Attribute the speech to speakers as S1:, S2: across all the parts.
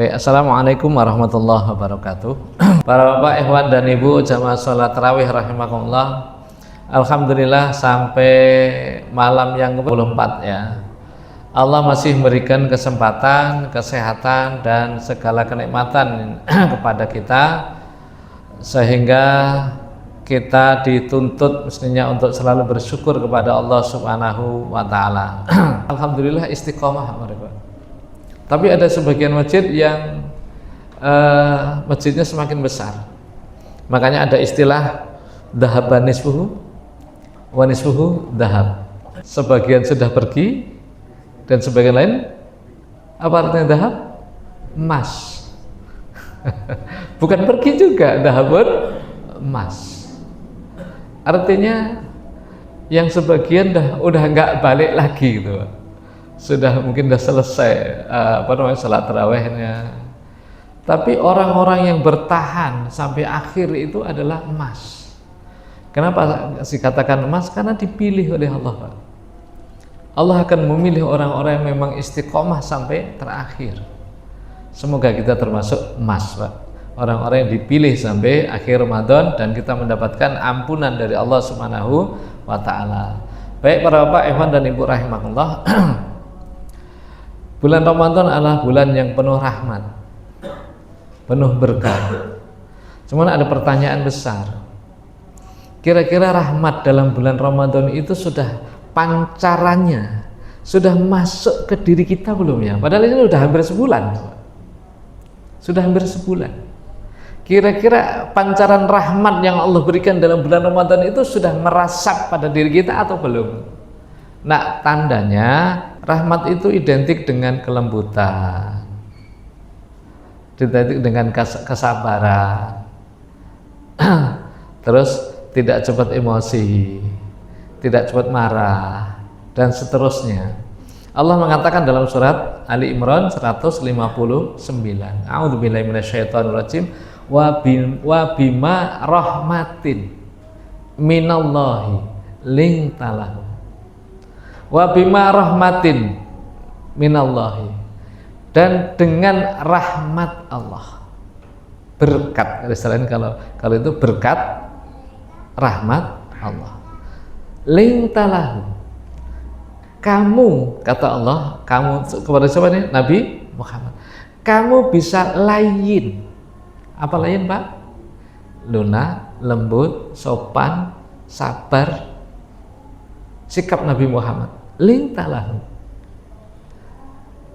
S1: Baik, Assalamualaikum warahmatullahi wabarakatuh. Para bapak, ikhwan dan ibu jamaah sholat tarawih rahimakumullah. Alhamdulillah sampai malam yang ke-24 ya. Allah masih memberikan kesempatan, kesehatan dan segala kenikmatan kepada kita, sehingga kita dituntut mestinya untuk selalu bersyukur kepada Allah Subhanahu wa taala. Alhamdulillah istiqomah mereka. Tapi ada sebagian masjid yang masjidnya semakin besar. Makanya ada istilah dhahaban nisfuhu wa nisfuhu dhahab. Sebagian sudah pergi dan sebagian lain apa artinya dhahab? Emas. Bukan pergi juga, dhahabun emas. Artinya yang sebagian udah nggak balik lagi gitu. Sudah mungkin sudah selesai salat tarawihnya. Tapi orang-orang yang bertahan sampai akhir itu adalah emas. Kenapa dikatakan emas? Karena dipilih oleh Allah, Pak. Allah akan memilih orang-orang yang memang istiqomah sampai terakhir. Semoga kita termasuk emas, Pak. Orang-orang yang dipilih sampai akhir Ramadan dan kita mendapatkan ampunan dari Allah Subhanahu wa taala. Baik para bapak, ikhwan dan ibu rahimakumullah. Bulan Ramadan adalah bulan yang penuh rahmat, penuh berkah. Cuman ada pertanyaan besar. Kira-kira rahmat dalam bulan Ramadan itu sudah pancarannya, sudah masuk ke diri kita belum ya? Padahal ini sudah hampir sebulan. Sudah hampir sebulan. Kira-kira pancaran rahmat yang Allah berikan dalam bulan Ramadan itu sudah merasap pada diri kita atau belum? Nah, tandanya rahmat itu identik dengan kelembutan, identik dengan kesabaran, terus tidak cepat emosi, tidak cepat marah, dan seterusnya. Allah mengatakan dalam surat Ali Imran 159, A'udzubillahi minasyaitonirrajim, wa bima rahmatin minallahi lintalahu. Wa bima rahmatin minallahi, dan dengan rahmat Allah, berkat, selain kalau itu berkat rahmat Allah, lintalahu, kamu, kata Allah, kamu kepada siapa nih? Nabi Muhammad, kamu bisa layin. Apa layin, Pak? Lunak, lembut, sopan, sabar. Sikap Nabi Muhammad lintalahu.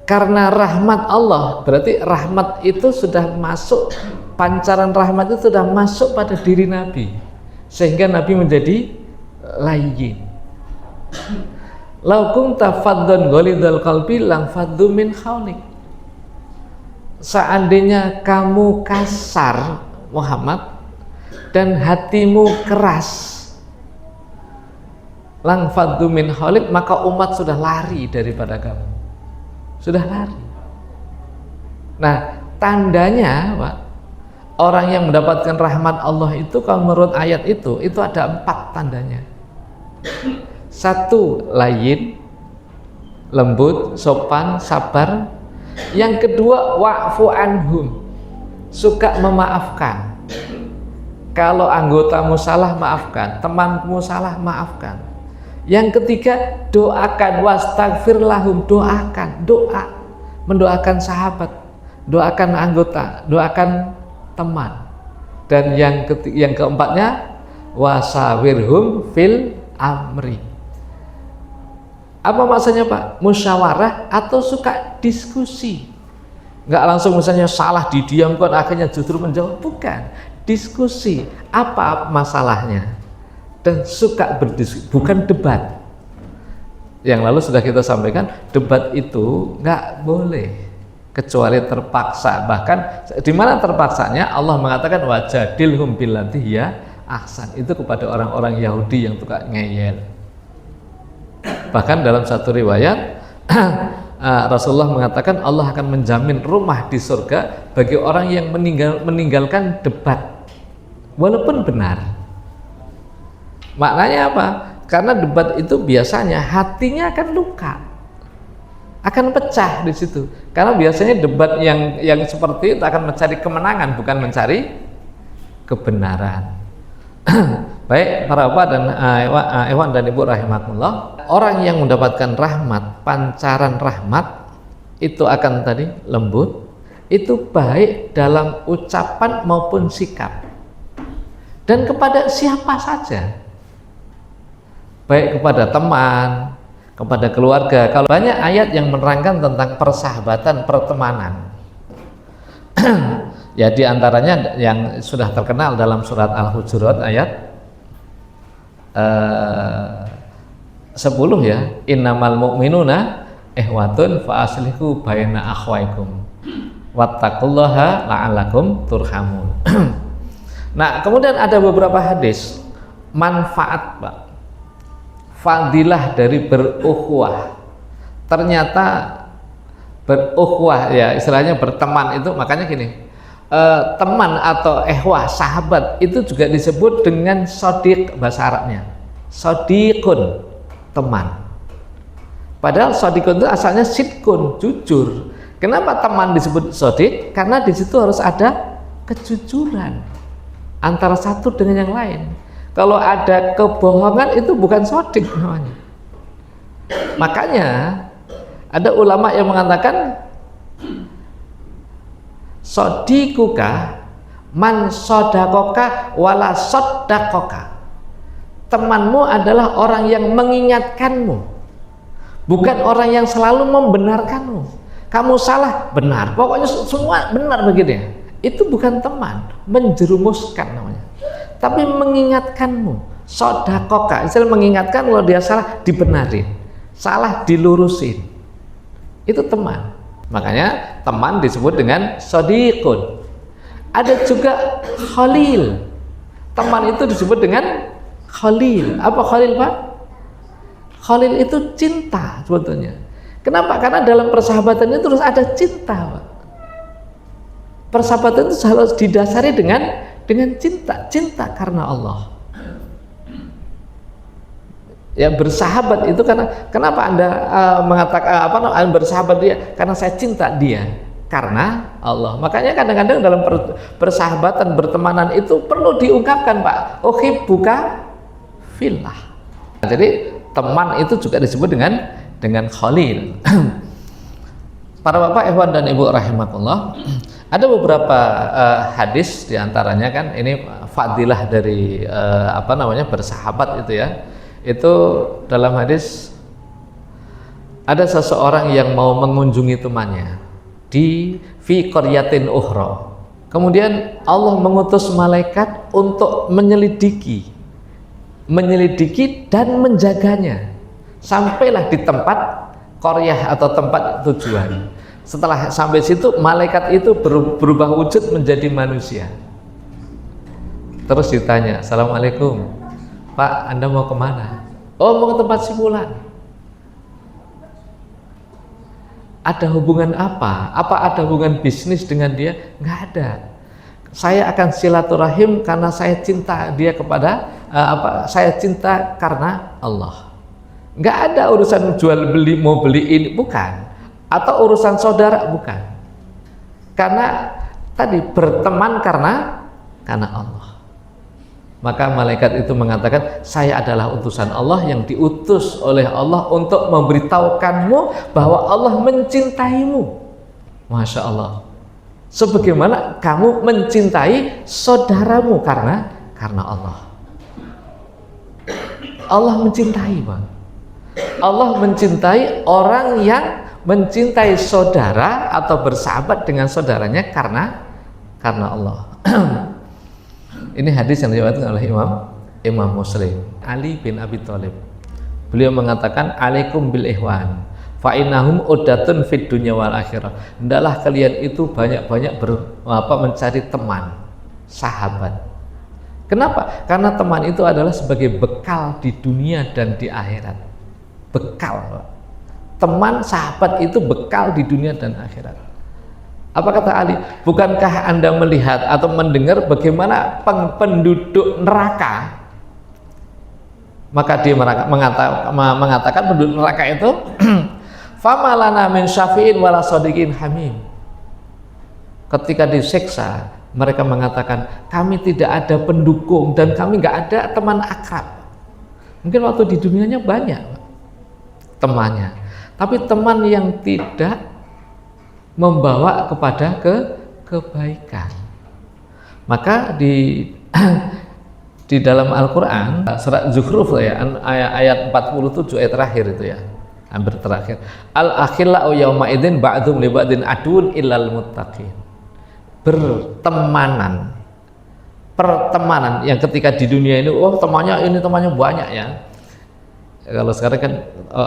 S1: Karena rahmat Allah, berarti rahmat itu sudah masuk, pancaran rahmat itu sudah masuk pada diri Nabi, sehingga Nabi menjadi layyin. Lau kunta faddan ghalidhal qalbi lang faddu min haulik. Seandainya kamu kasar Muhammad dan hatimu keras, lang faddu min haulik, maka umat sudah lari daripada kamu, sudah lari. Nah, tandanya, Pak, orang yang mendapatkan rahmat Allah itu, kalau menurut ayat itu ada 4 tandanya. 1, layyin, lembut, sopan, sabar. Yang kedua, wa'fu anhum, suka memaafkan. Kalau anggotamu salah, maafkan. Temanmu salah, maafkan. Yang ketiga, doakan, wastaghfir lahum, doakan, doa, mendoakan sahabat, doakan anggota, doakan teman. Dan yang keempatnya, wasawirhum fil amri. Apa maksudnya, Pak? Musyawarah atau suka diskusi? Nggak langsung misalnya salah didiamkan akhirnya justru menjawab, bukan. Diskusi, apa masalahnya? Dan suka berdiskusi, bukan debat. Yang lalu sudah kita sampaikan, debat itu nggak boleh kecuali terpaksa. Bahkan di mana terpaksanya, Allah mengatakan wajadilhum billati hiya ahsan, itu kepada orang-orang Yahudi yang suka ngeyel. Bahkan dalam satu riwayat Rasulullah mengatakan Allah akan menjamin rumah di surga bagi orang yang meninggalkan debat walaupun benar. Maknanya apa? Karena debat itu biasanya hatinya akan luka, akan pecah di situ. Karena biasanya debat yang seperti itu akan mencari kemenangan, bukan mencari kebenaran. Baik para bapak dan ikhwan dan ibu rahimakumullah, orang yang mendapatkan rahmat, pancaran rahmat itu akan tadi lembut, itu baik dalam ucapan maupun sikap, dan kepada siapa saja, baik kepada teman, kepada keluarga. Kalau banyak ayat yang menerangkan tentang persahabatan, pertemanan. Ya, di antaranya yang sudah terkenal dalam surat Al-Hujurat ayat 10 ya, innamal mu'minuna ihwatun fa aslihu baina akhwaikum wattaqullaha la'allakum turhamun. Nah, kemudian ada beberapa hadis manfaat, Pak, fadilah dari berukhuwah. Ternyata berukhuwah ya, istilahnya berteman itu, makanya gini, teman atau ehwah, sahabat itu juga disebut dengan sodiq bahasa Arabnya, sodiqun, teman. Padahal sodiqun itu asalnya sidkun, jujur. Kenapa teman disebut sodiq? Karena di situ harus ada kejujuran antara satu dengan yang lain. Kalau ada kebohongan itu bukan sodiq namanya. Makanya ada ulama yang mengatakan sodikuka man sodakoka wala sodakoka. Temanmu adalah orang yang mengingatkanmu, bukan orang yang selalu membenarkanmu. Kamu salah, benar, pokoknya semua benar begitu ya. Itu bukan teman, menjerumuskan namanya. Tapi mengingatkanmu, sodakoka, istilah mengingatkan, kalau dia salah dibenarin, salah dilurusin, itu teman. Makanya teman disebut dengan sodiqun. Ada juga khalil. Teman itu disebut dengan khalil. Apa khalil, Pak? Khalil itu cinta sebetulnya. Kenapa? Karena dalam persahabatan itu terus ada cinta, Pak. Persahabatan itu harus didasari dengan cinta karena Allah. Ya, bersahabat itu karena, kenapa Anda mengatakan bersahabat dia? Karena saya cinta dia karena Allah. Makanya kadang-kadang dalam persahabatan, bertemanan itu perlu diungkapkan, Pak, uhibbuka fillah. Jadi teman itu juga disebut dengan khalil. Para bapak, ikhwan dan ibu rahimakumullah, ada beberapa hadis diantaranya kan ini fadilah dari bersahabat itu ya. Itu dalam hadis ada seseorang yang mau mengunjungi temannya di fi qaryatin ukhra. Kemudian Allah mengutus malaikat untuk menyelidiki dan menjaganya sampailah di tempat qaryah atau tempat tujuan. Setelah sampai situ, malaikat itu berubah wujud menjadi manusia. Terus ditanya, "Assalamualaikum, Pak, Anda mau kemana?" "Oh, mau ke tempat si fulan." Ada hubungan apa? Apa ada hubungan bisnis dengan dia? Nggak ada. Saya akan silaturahim karena saya cinta dia kepada saya cinta karena Allah. Nggak ada urusan jual beli, mau beli ini, bukan. Atau urusan saudara, bukan. Karena tadi berteman karena Allah. Maka malaikat itu mengatakan, saya adalah utusan Allah yang diutus oleh Allah untuk memberitahukanmu bahwa Allah mencintaimu. Masya Allah. Sebagaimana kamu mencintai saudaramu karena Allah. Allah mencintai, Bang. Allah mencintai orang yang mencintai saudara atau bersahabat dengan saudaranya karena Allah. Ini hadis yang diriwayatkan oleh Imam Muslim. Ali bin Abi Thalib, beliau mengatakan, alaikum bil ihwan fa innahum uddatun fid dunya wal akhirah. Hendaklah kalian itu banyak-banyak mencari teman, sahabat. Kenapa? Karena teman itu adalah sebagai bekal di dunia dan di akhirat. Bekal. Teman, sahabat itu bekal di dunia dan akhirat. Apa kata Ali? Bukankah Anda melihat atau mendengar bagaimana penduduk neraka? Maka dia mengatakan penduduk neraka itu Famalana min syafi'in wala shadiqin hamim. Ketika disiksa, mereka mengatakan, kami tidak ada pendukung dan kami nggak ada teman akrab. Mungkin waktu di dunianya banyak temannya, tapi teman yang tidak membawa kepada kebaikan. Maka di dalam Al-Quran surat Zukhruf ya, ayat 47 ayat terakhir itu ya, hampir terakhir, al-akhillau yawma idzin ba'dhum li ba'din adun illal muttaqin. Pertemanan yang ketika di dunia ini, oh temannya banyak ya. Kalau sekarang kan,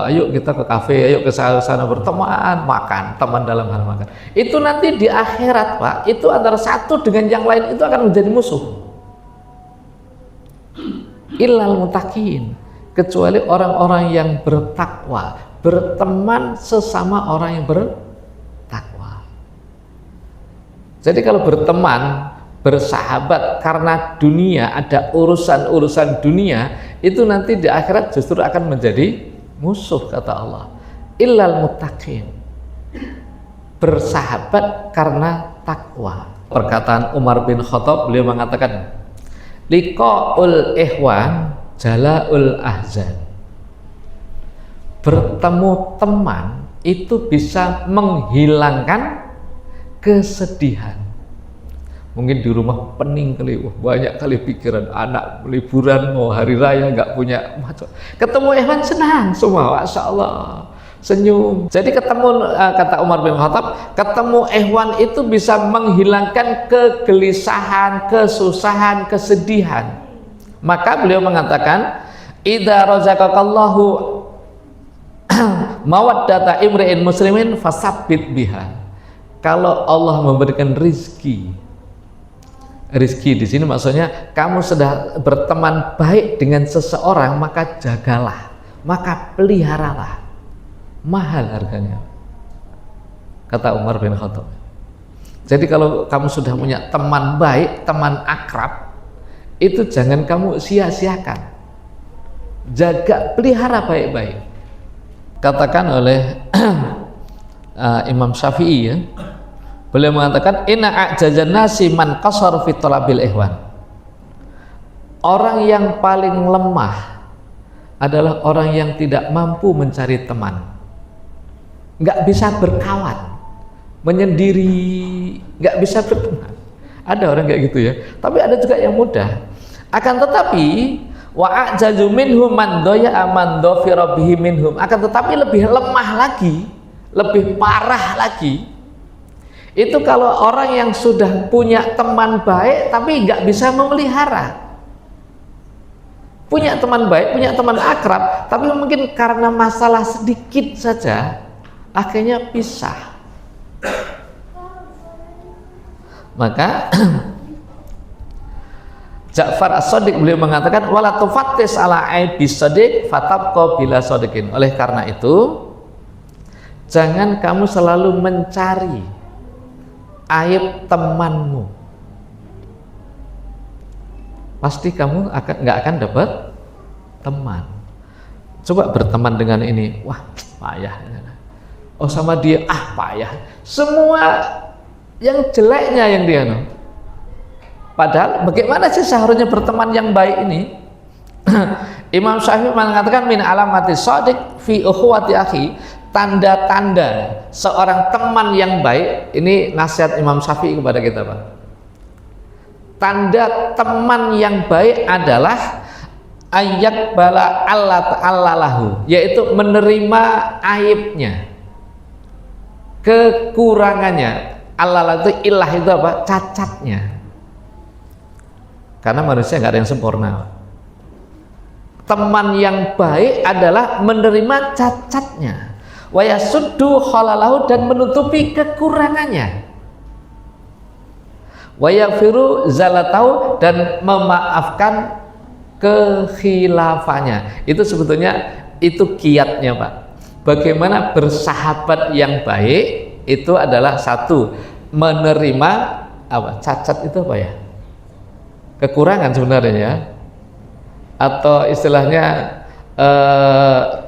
S1: ayo kita ke kafe, ayo ke sana berteman, makan, teman dalam hal makan. Itu nanti di akhirat Pak, itu antara satu dengan yang lain itu akan menjadi musuh. Illal muttaqin, kecuali orang-orang yang bertakwa, berteman sesama orang yang bertakwa. Jadi kalau berteman, bersahabat karena dunia, ada urusan-urusan dunia, itu nanti di akhirat justru akan menjadi musuh, kata Allah. Illal muttaqin, bersahabat karena takwa. Perkataan Umar bin Khattab, beliau mengatakan, liqa'ul ikhwan jala'ul ahzan. Bertemu teman itu bisa menghilangkan kesedihan. Mungkin di rumah pening kali, banyak kali pikiran, anak liburan mau hari raya nggak punya, ketemu ikhwan senang semua, masya Allah, senyum. Jadi ketemu, kata Umar bin Khattab, ketemu ikhwan itu bisa menghilangkan kegelisahan, kesusahan, kesedihan. Maka beliau mengatakan, idza razaqakallahu mawaddata imri'in muslimin fasabbit biha. Kalau Allah memberikan rizki di sini maksudnya kamu sudah berteman baik dengan seseorang, maka jagalah, maka peliharalah, mahal harganya, kata Umar bin Khattab. Jadi kalau kamu sudah punya teman baik, teman akrab, itu jangan kamu sia-siakan, jaga, pelihara baik-baik. Katakan oleh Imam Syafi'i ya, beliau mengatakan, inna a'jazan nasi man qasar fi talabil ihwan. Orang yang paling lemah adalah orang yang tidak mampu mencari teman, nggak bisa berkawan, menyendiri, nggak bisa berteman. Ada orang kayak gitu ya, tapi ada juga yang mudah. Akan tetapi wa a'jazu minhum man doya man dhafira bihi minhum. Akan tetapi lebih lemah lagi, lebih parah lagi, itu kalau orang yang sudah punya teman baik tapi nggak bisa memelihara. Punya teman baik, punya teman akrab, tapi mungkin karena masalah sedikit saja akhirnya pisah. Maka Ja'far As-Shadiq beliau mengatakan, wala tufattis ala aibi shadiq fatabqa bila shadiqin. Oleh karena itu, jangan kamu selalu mencari aib temanmu, pasti kamu nggak akan dapat teman. Coba berteman dengan ini, wah payah, oh sama dia, payah, semua yang jeleknya yang dia no. Padahal bagaimana sih seharusnya berteman yang baik ini? Imam Syafi'i mengatakan, min alamati shadiq fi ukhuwati akhi, tanda-tanda seorang teman yang baik, ini nasihat Imam Syafi'i kepada kita Pak. Tanda teman yang baik adalah ayyak bala Allah lahu, yaitu menerima aibnya, kekurangannya. Allah itu ilah itu apa? Cacatnya. Karena manusia nggak ada yang sempurna. Teman yang baik adalah menerima cacatnya, wa yasuddu khalalahu, dan menutupi kekurangannya, wa yaghfiru zalatahu, dan memaafkan kekhilafahnya. Itu sebetulnya itu kiatnya Pak. Bagaimana bersahabat yang baik itu adalah satu, menerima apa? Cacat itu apa ya? Kekurangan sebenarnya ya. Atau istilahnya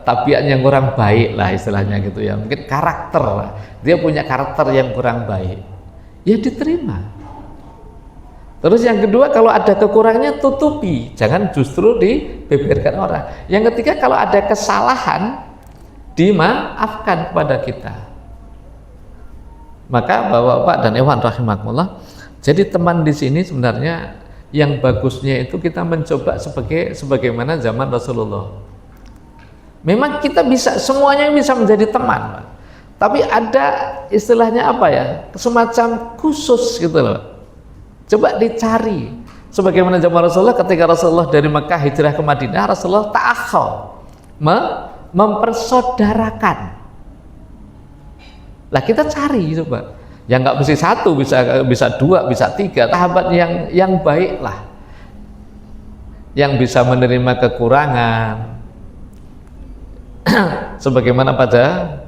S1: tabiat yang kurang baik lah istilahnya gitu ya, mungkin karakter lah, dia punya karakter yang kurang baik, ya diterima. Terus yang kedua, kalau ada kekurangannya tutupi, jangan justru dibeberkan orang. Yang ketiga, kalau ada kesalahan dimaafkan kepada kita. Maka Bapak-bapak dan Ikhwan rahimakumullah, jadi teman di sini sebenarnya yang bagusnya itu kita mencoba sebagaimana zaman Rasulullah. Memang kita bisa, semuanya bisa menjadi teman, Pak. Tapi ada istilahnya apa ya, semacam khusus gitu loh. Coba dicari. Sebagaimana zaman Rasulullah, ketika Rasulullah dari Mekah hijrah ke Madinah, Rasulullah ta'akhau, mempersaudarakan. Lah kita cari coba. Yang nggak mesti satu, bisa dua, bisa tiga, sahabat yang baik lah, yang bisa menerima kekurangan. Sebagaimana pada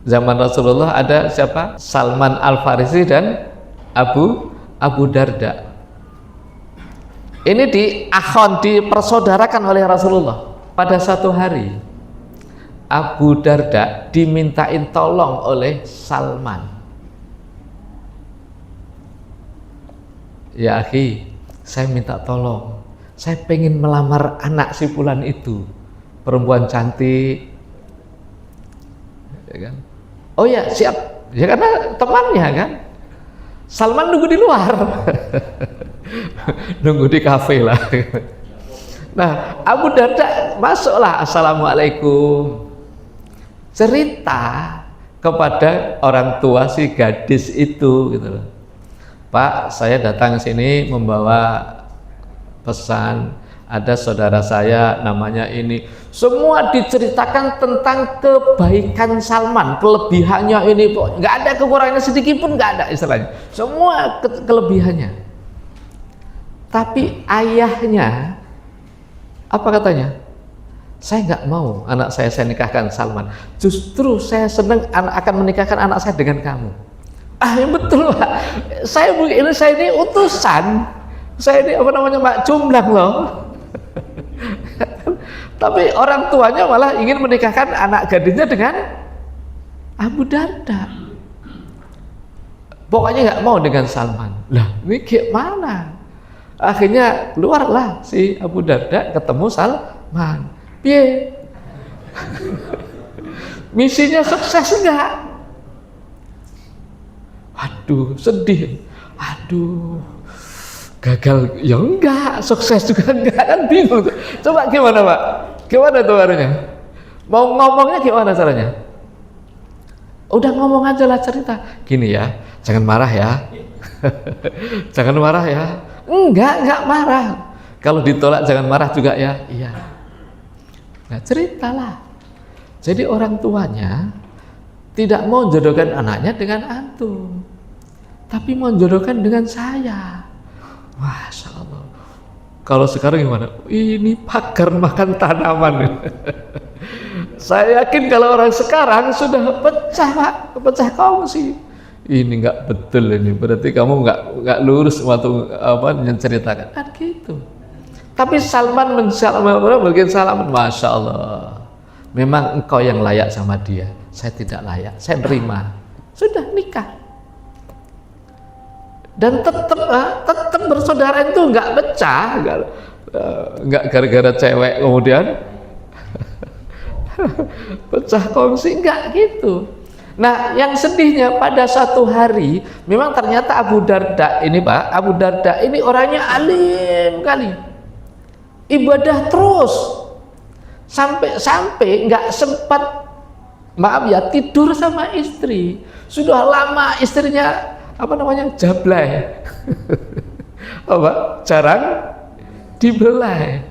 S1: zaman Rasulullah ada siapa? Salman Al-Farisi dan Abu Darda. Ini dipersaudarakan oleh Rasulullah. Pada satu hari Abu Darda dimintain tolong oleh Salman. Ya akhi, saya minta tolong, saya pengen melamar anak si fulan itu, perempuan cantik, ya kan? Oh ya siap, ya karena temannya kan. Salman nunggu di luar, nunggu di kafe lah. Nah, Abu Darda masuklah, assalamualaikum, cerita kepada orang tua si gadis itu, gitu loh. Pak, saya datang sini membawa pesan, ada saudara saya namanya ini. Semua diceritakan tentang kebaikan Salman, kelebihannya ini, nggak ada kekurangannya sedikit pun, nggak ada istilahnya, semua kelebihannya. Tapi ayahnya apa katanya? Saya nggak mau anak saya nikahkan Salman, justru saya senang akan menikahkan anak saya dengan kamu. Ah ya betul Pak, saya ini utusan, saya ini apa namanya Pak, jumlah loh. Tapi orang tuanya malah ingin menikahkan anak gadisnya dengan Abu Darda. Pokoknya nggak mau dengan Salman. Lah ini gimana? Akhirnya keluarlah si Abu Darda ketemu Salman. Piye? Misinya sukses enggak? Aduh sedih, aduh gagal ya enggak, sukses juga enggak, kan bingung tuh. Coba gimana Pak? Gimana tuh caranya? Mau ngomongnya gimana caranya? Udah ngomong aja lah, cerita gini ya, jangan marah ya. Jangan marah ya. Enggak marah. Kalau ditolak jangan marah juga ya. Iya. Nah ceritalah. Jadi orang tuanya tidak mau jodohkan anaknya dengan antum, tapi mau jodohkan dengan saya. Masya Allah. Kalau sekarang gimana? Ini pagar makan tanaman. Saya yakin kalau orang sekarang sudah pecah Pak, pecah kongsi. Ini nggak betul ini. Berarti kamu nggak lurus waktu menceritakan. Kan gitu. Tapi Salman mungkin Salman, Masya Allah. Memang engkau yang layak sama dia. Saya tidak layak. Saya terima. Sudah nikah. Dan tetap bersaudara itu nggak pecah, nggak gara-gara cewek kemudian pecah kongsi, nggak gitu. Nah yang sedihnya pada satu hari memang ternyata Abu Darda ini Pak, Abu Darda ini orangnya alim kali, ibadah terus sampai nggak sempat, maaf ya, tidur sama istri. Sudah lama istrinya jablay. Jarang dibelai.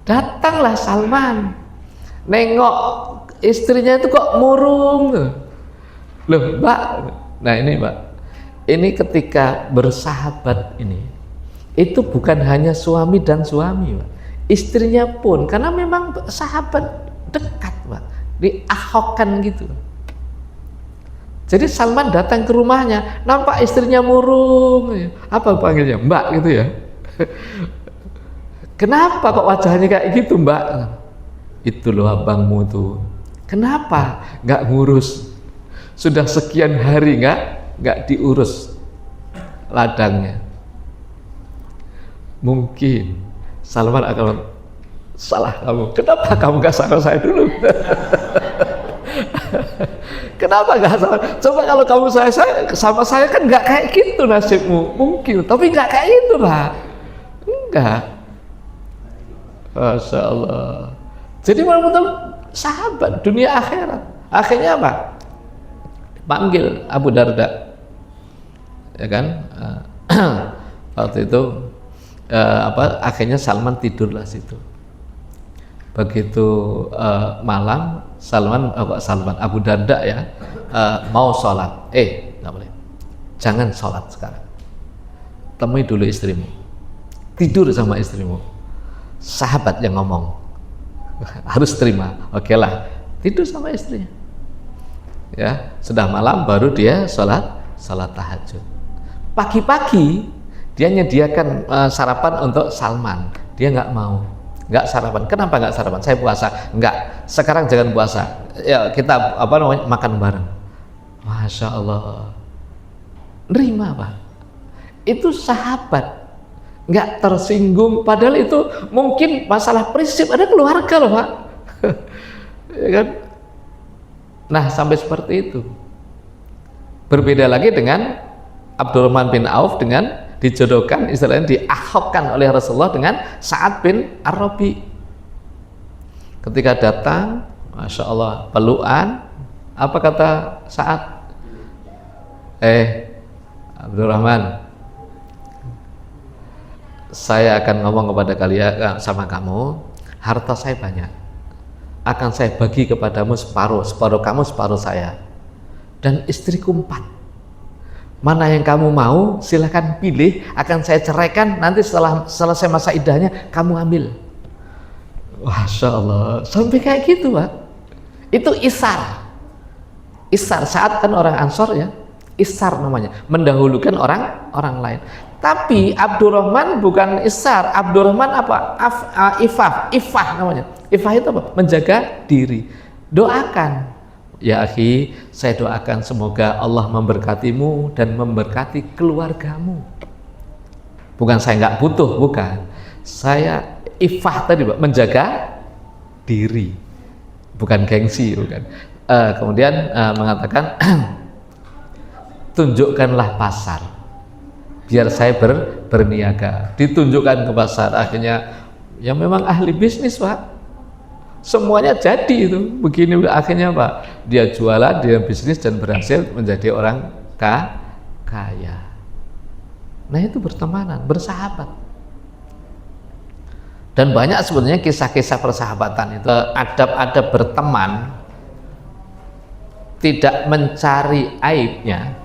S1: Datanglah Salman, nengok istrinya itu kok murung loh Mbak. Nah ini Mbak, ini ketika bersahabat ini, itu bukan hanya suami dan suami Mbak, istrinya pun, karena memang sahabat dekat Mbak, diahokkan gitu. Jadi Salman datang ke rumahnya, nampak istrinya murung, apa panggilnya Mbak gitu ya. Kenapa kok wajahnya kayak gitu, Mbak? Itu loh abangmu tuh. Kenapa nggak ngurus? Sudah sekian hari nggak diurus ladangnya. Mungkin Salman akan salah kamu. Kenapa kamu nggak sama saya dulu? Kenapa nggak sama? Coba kalau kamu sama saya kan nggak kayak gitu nasibmu. Mungkin, tapi nggak kayak itu, Pak. Enggak. Masya Allah. Jadi betul-betul sahabat dunia akhirat. Akhirnya apa? Panggil Abu Darda, ya kan? Waktu itu akhirnya Salman tidurlah situ. Begitu malam, Abu Darda ya mau sholat, nggak boleh, jangan sholat sekarang, temui dulu istrimu, tidur sama istrimu. Sahabat yang ngomong harus terima, oke lah, tidur sama istrinya. Ya, sudah malam baru dia sholat tahajud. Pagi-pagi dia menyediakan sarapan untuk Salman, dia nggak mau. Nggak sarapan. Kenapa nggak sarapan? Saya puasa. Nggak. Sekarang jangan puasa. Ya kita makan bareng. Masya Allah. Nerima, Pak. Itu sahabat. Nggak tersinggung. Padahal itu mungkin masalah prinsip. Ada keluarga loh, Pak. Ya kan? Nah, sampai seperti itu. Berbeda lagi dengan Abdurrahman bin Auf dengan dijodohkan, istilahnya diakhokkan oleh Rasulullah dengan Sa'ad bin Ar-Rabi. Ketika datang, Masya Allah, pelukan, apa kata Sa'ad? Abdurrahman, saya akan ngomong kepada kalian, sama kamu, harta saya banyak, akan saya bagi kepadamu separuh kamu, separuh saya, dan istriku 4. Mana yang kamu mau, silahkan pilih, akan saya ceraikan, nanti setelah selesai masa iddahnya kamu ambil. Masya Allah, sampai kayak gitu, Pak. Itu isar. Saat kan orang Ansor ya, isar namanya, mendahulukan orang lain. Tapi Abdurrahman bukan isar, Abdurrahman apa? Ifah namanya. Ifah itu apa? Menjaga diri. Doakan. Ya akhi, saya doakan semoga Allah memberkatimu dan memberkati keluargamu. Bukan saya nggak butuh, bukan. Saya ifah tadi, Pak, menjaga diri, bukan gengsi, bukan. Kemudian mengatakan, tunjukkanlah pasar, biar saya berniaga. Ditunjukkan ke pasar, akhirnya ya memang ahli bisnis, Pak. Semuanya jadi itu begini, akhirnya Pak, dia jualan, dia bisnis dan berhasil menjadi orang kaya. Nah itu bertemanan, bersahabat. Dan banyak sebenarnya kisah-kisah persahabatan itu. Adab-adab berteman, tidak mencari aibnya,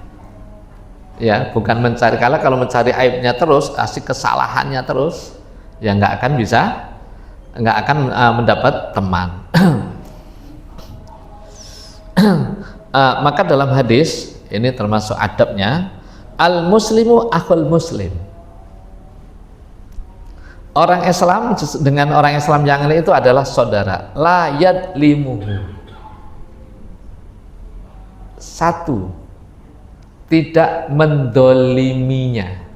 S1: ya, bukan mencari. Kalau mencari aibnya terus, asik kesalahannya terus, ya nggak akan mendapat teman. Maka dalam hadis ini termasuk adabnya, al muslimu akhul muslim. Orang Islam dengan orang Islam yang lain itu adalah saudara. La yadlimuhu. Satu, tidak mendoliminya.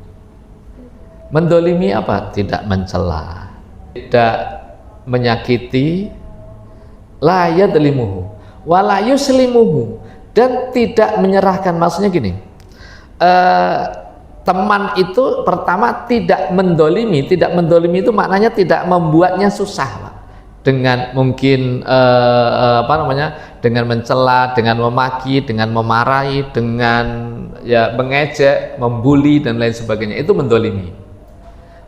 S1: Mendolimi apa? Tidak mencela, tidak menyakiti, la yadlimuhu wala yuslimuhu, dan tidak menyerahkan. Maksudnya gini, teman itu pertama tidak mendolimi. Tidak mendolimi itu maknanya tidak membuatnya susah, Pak. Dengan mungkin dengan mencela, dengan memaki, dengan memarahi, dengan ya mengejek, membuli dan lain sebagainya, itu mendolimi.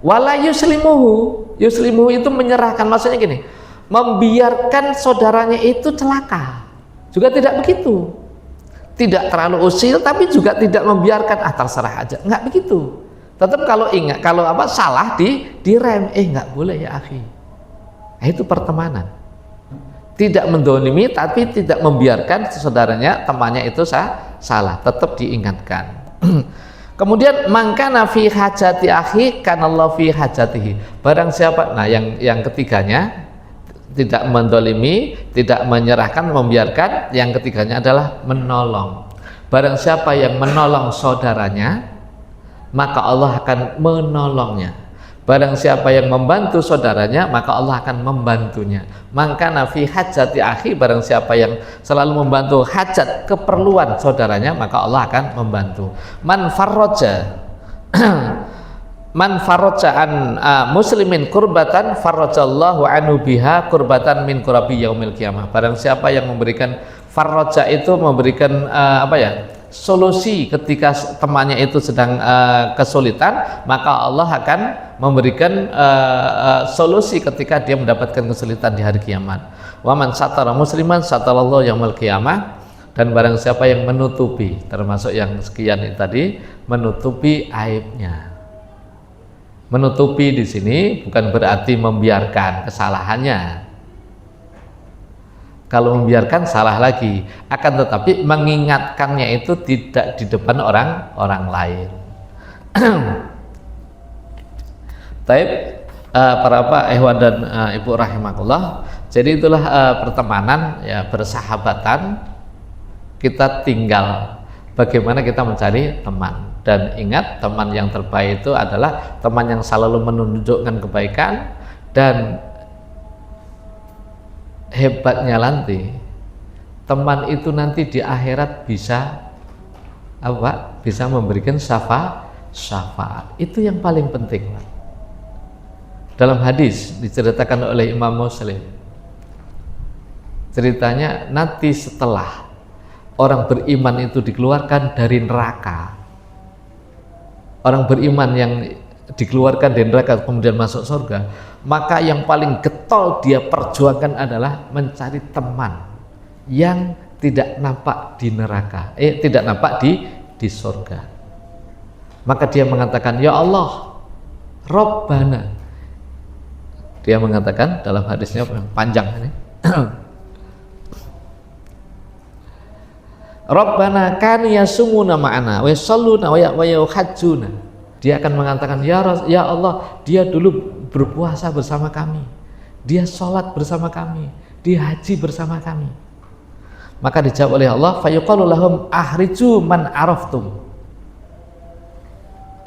S1: Wala yuslimuhu itu menyerahkan, maksudnya gini, membiarkan saudaranya itu celaka, juga tidak begitu, tidak terlalu usil tapi juga tidak membiarkan terserah aja, nggak begitu. Tetap kalau ingat, kalau salah direm, nggak boleh ya akhi. Nah, itu pertemanan, tidak mendolimi tapi tidak membiarkan saudaranya, temannya itu salah, tetap diingatkan. Kemudian mangkana fi hajati akhi kanallahu fi hajatihi. Barang siapa, nah yang ketiganya tidak mendolimi, tidak menyerahkan, membiarkan. Yang ketiganya adalah menolong. Barang siapa yang menolong saudaranya, maka Allah akan menolongnya. Barang siapa yang membantu saudaranya, maka Allah akan membantunya. Mangkana fi hajati akhi, barang siapa yang selalu membantu hajat, keperluan saudaranya, maka Allah akan membantu. Man farroja man farroja an muslimin kurbatan farrojallahu anhu biha kurbatan min kurabi yaumil qiyamah. Barang siapa yang memberikan farroja, itu memberikan solusi ketika temannya itu sedang kesulitan, maka Allah akan memberikan solusi ketika dia mendapatkan kesulitan di hari kiamat. Wa man satara musliman satarallahu yaumil qiyamah. Dan barang siapa yang menutupi, termasuk yang sekian itu tadi, menutupi aibnya. Menutupi di sini bukan berarti membiarkan kesalahannya. Kalau membiarkan salah lagi, akan tetapi mengingatkannya itu tidak di depan orang lain. Taib, para Pak Ikhwan dan Ibu rahimakumullah. Jadi itulah pertemanan, ya, bersahabatan. Kita tinggal bagaimana kita mencari teman. Dan ingat, teman yang terbaik itu adalah teman yang selalu menunjukkan kebaikan. Dan hebatnya nanti, teman itu nanti di akhirat bisa bisa memberikan syafaat. Itu yang paling penting. Dalam hadis diceritakan oleh Imam Muslim, ceritanya nanti setelah orang beriman itu dikeluarkan dari neraka, orang beriman yang dikeluarkan dari neraka kemudian masuk surga, maka yang paling getol dia perjuangkan adalah mencari teman yang tidak nampak di neraka, tidak nampak di surga. Maka dia mengatakan, ya Allah, Rabbana. Dia mengatakan dalam hadisnya panjang ini, Rabbana kan yasumuna ma'ana wa yusalluna wa yuhajjuna. Dia akan mengatakan, ya Allah, dia dulu berpuasa bersama kami, dia sholat bersama kami, dia haji bersama kami. Maka dijawab oleh Allah, fayuqalu lahum ahriju man araftum.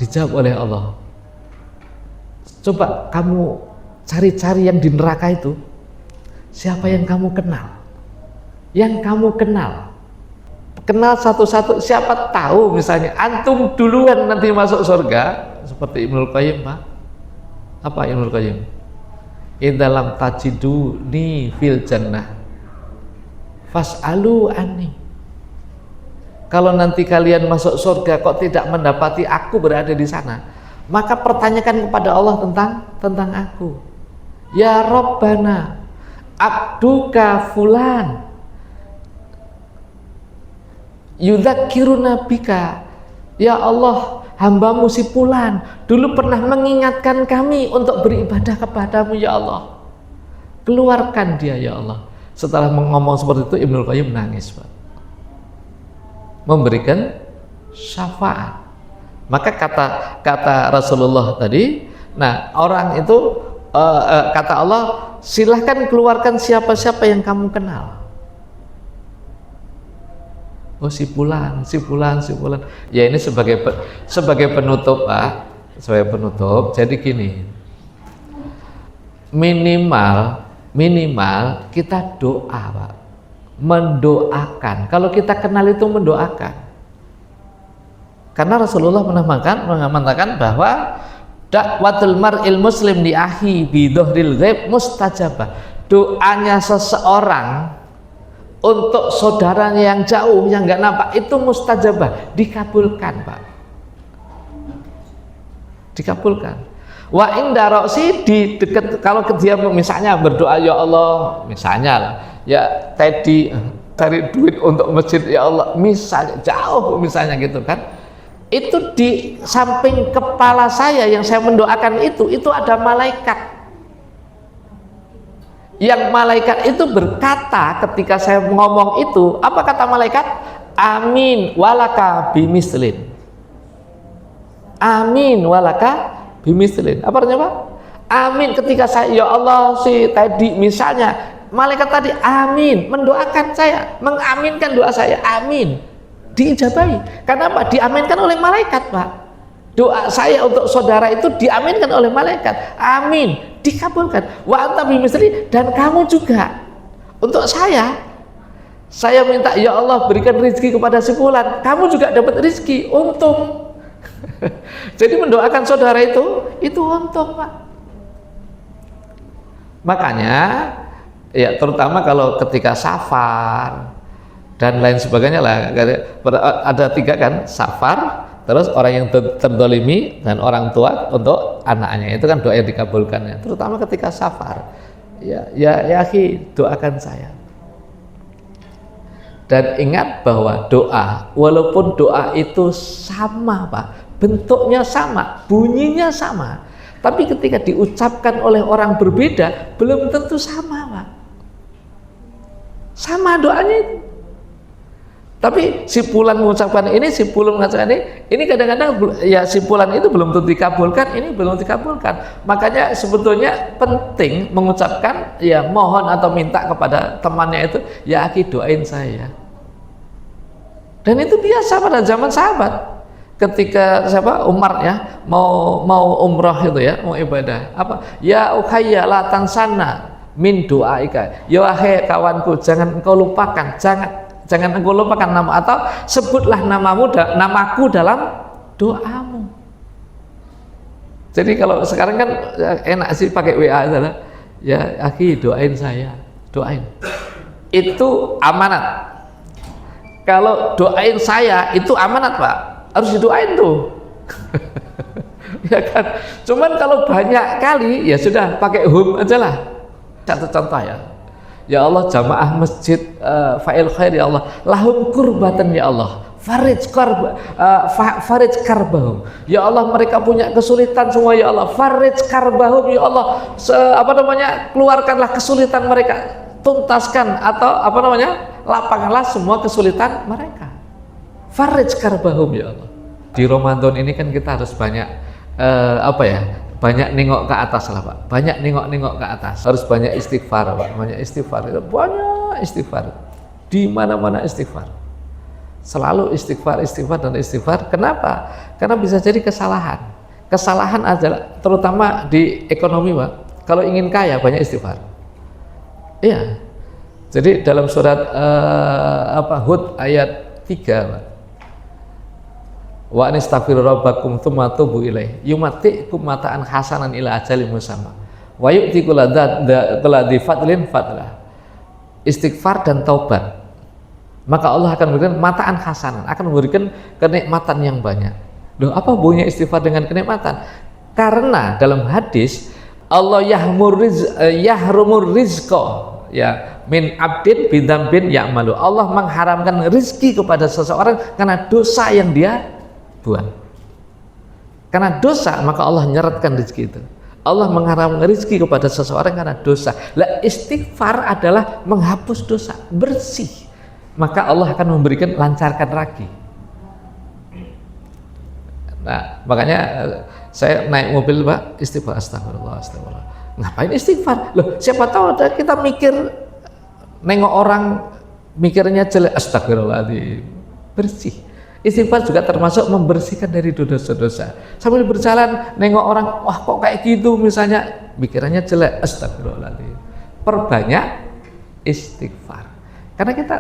S1: Dijawab oleh Allah, coba kamu cari-cari yang di neraka itu, siapa yang kamu kenal, kenal satu-satu. Siapa tahu misalnya antum duluan nanti masuk surga, seperti Ibnul Qayyim. Pak, apa Ibnul Qayyim? Idalam tajiduni fil jannah fas'alu anni. Kalau nanti kalian masuk surga kok tidak mendapati aku berada di sana, maka pertanyakan kepada Allah tentang aku. Ya Rabbana, abduka fulan yudzakiruna bika. Ya Allah, hambamu si fulan dulu pernah mengingatkan kami untuk beribadah kepadamu, ya Allah, keluarkan dia, ya Allah. Setelah ngomong seperti itu, Ibnul Qayyim menangis, Pak, memberikan syafaat. Maka kata Rasulullah tadi, nah orang itu kata Allah, silahkan keluarkan siapa-siapa yang kamu kenal. Oh, si fulan. Ya, ini sebagai penutup, Pak, sebagai penutup. Jadi gini, minimal kita doa, Pak, mendoakan. Kalau kita kenal itu mendoakan, karena Rasulullah pernah mengatakan bahwa dakwatul mar'il muslim li akhi bi dhahril ghaib mustajabah. Doanya seseorang untuk saudaranya yang jauh, yang nggak nampak, itu mustajabah, dikabulkan, Pak, dikabulkan. Wa inda ra'si, di dekat, kalau dia misalnya berdoa, ya Allah, misalnya lah, ya tadi cari duit untuk masjid, ya Allah, misalnya jauh, misalnya gitu kan, itu di samping kepala saya yang saya mendoakan itu ada malaikat. Yang malaikat itu berkata ketika saya ngomong itu, apa kata malaikat? Amin walaka bimislin. amin walaka bimislin. Apa artinya Pak? Amin ketika saya, ya Allah si tadi misalnya malaikat tadi amin mendoakan saya, mengaminkan doa saya, amin, diijabahi. Kenapa? Diaminkan oleh malaikat Pak. Doa saya untuk saudara itu diaminkan oleh malaikat, amin, dikabulkan. Wa anta bimisli, dan kamu juga untuk saya minta ya Allah berikan rezeki kepada si fulan, kamu juga dapat rezeki, untung. Jadi mendoakan saudara itu untung Pak. Makanya ya terutama kalau ketika safar dan lain sebagainya lah, ada 3 kan, safar, terus orang yang terdolimi, dan orang tua untuk anaknya, itu kan doa yang dikabulkan, terutama ketika safar. Ya akhi, doakan saya. Dan ingat bahwa doa, walaupun doa itu sama Pak, bentuknya sama, bunyinya sama, tapi ketika diucapkan oleh orang berbeda belum tentu sama Pak. Sama doanya itu, tapi si fulan mengucapkan ini, si fulan mengucapkan ini kadang-kadang ya si fulan itu belum tentu dikabulkan, ini belum dikabulkan. Makanya sebetulnya penting mengucapkan ya mohon atau minta kepada temannya itu, ya akhi doain saya. Dan itu biasa pada zaman sahabat. Ketika Umar ya mau umroh itu ya, mau ibadah, apa? Ya ukhayya la tansana min doaika. Ya wahai kawanku, jangan engkau lupakan, jangan engkau lupakan nama, atau sebutlah namaku dalam doamu. Jadi kalau sekarang kan enak sih pakai WA adalah, ya akhi doain saya, doain. Itu amanat. Kalau doain saya itu amanat Pak, harus didoain tuh. Ya kan. Cuman kalau banyak kali ya sudah pakai hum aja lah. Satu contoh ya Allah jamaah masjid fa'il khair ya Allah, lahum kurbatan ya Allah, farij karbahum ya Allah, mereka punya kesulitan semua ya Allah, farij karbahum ya Allah, keluarkanlah kesulitan mereka, tuntaskan atau lapangkanlah semua kesulitan mereka, farij karbahum ya Allah. Di Ramadan ini kan kita harus banyak banyak nengok ke atas lah Pak, banyak nengok ke atas, harus banyak istighfar Pak, banyak istighfar, di mana-mana istighfar, selalu istighfar dan istighfar. Kenapa? Karena bisa jadi kesalahan adalah terutama di ekonomi Pak, kalau ingin kaya banyak istighfar. Iya, jadi dalam surat Hud ayat 3 Pak, wa anistaghfiru rabbakum tsumma tubu ilaih yumatikum mataan hasanan ila ajalin musamma wa yu'ti kulladzi fadlin fadlah. Istighfar dan taubat, maka Allah akan memberikan mataan hasanan, akan memberikan kenikmatan yang banyak. Loh, apa hubungannya istighfar dengan kenikmatan? Karena dalam hadis Allah yahrumur rizqa ya min abdin bidambin ya'malu, Allah mengharamkan rizki kepada seseorang karena dosa yang dia buat. Karena dosa maka Allah nyeretkan rizki itu. Allah mengharamkan rizki kepada seseorang karena dosa. Lah istighfar adalah menghapus dosa, bersih, maka Allah akan memberikan lancarkan lagi. Nah makanya saya naik mobil Pak, istighfar, astagfirullah. Ngapain istighfar? Loh, siapa tahu kita mikir, nengok orang mikirnya jelek, astagfirullahaladzim, bersih. Istighfar juga termasuk membersihkan dari dosa-dosa. Sambil berjalan nengok orang, wah kok kayak gitu misalnya, pikirannya jelek, astagfirullahaladzim. Perbanyak istighfar. Karena kita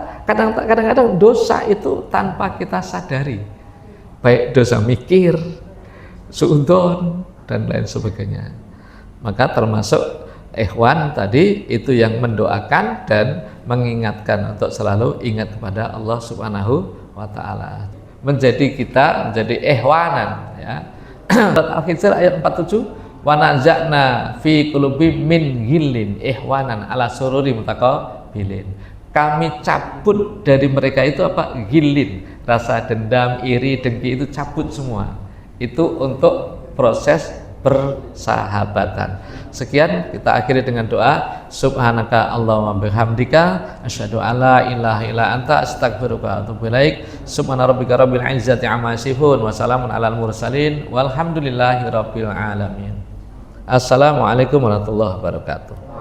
S1: kadang-kadang dosa itu tanpa kita sadari, baik dosa mikir, suudzon dan lain sebagainya. Maka termasuk ikhwan tadi itu yang mendoakan dan mengingatkan untuk selalu ingat kepada Allah Subhanahu wa Ta'ala. Menjadi ikhwanan ya. Al-Hijr ayat 47, wa naza'na fi qulubi min ghillin ikhwanan ala sururi mutaqabilin. Kami cabut dari mereka itu apa? Ghillin, rasa dendam, iri, dengki itu cabut semua. Itu untuk proses persahabatan. Sekian, kita akhiri dengan doa. Subhanaka Allahumma bihamdika asyhadu alla ilaha illa anta astaghfiruka wa atubu ilaik. Subhana rabbika rabbil izzati amma yasifun wa salamun alal mursalin walhamdulillahi rabbil alamin. Assalamualaikum warahmatullahi wabarakatuh.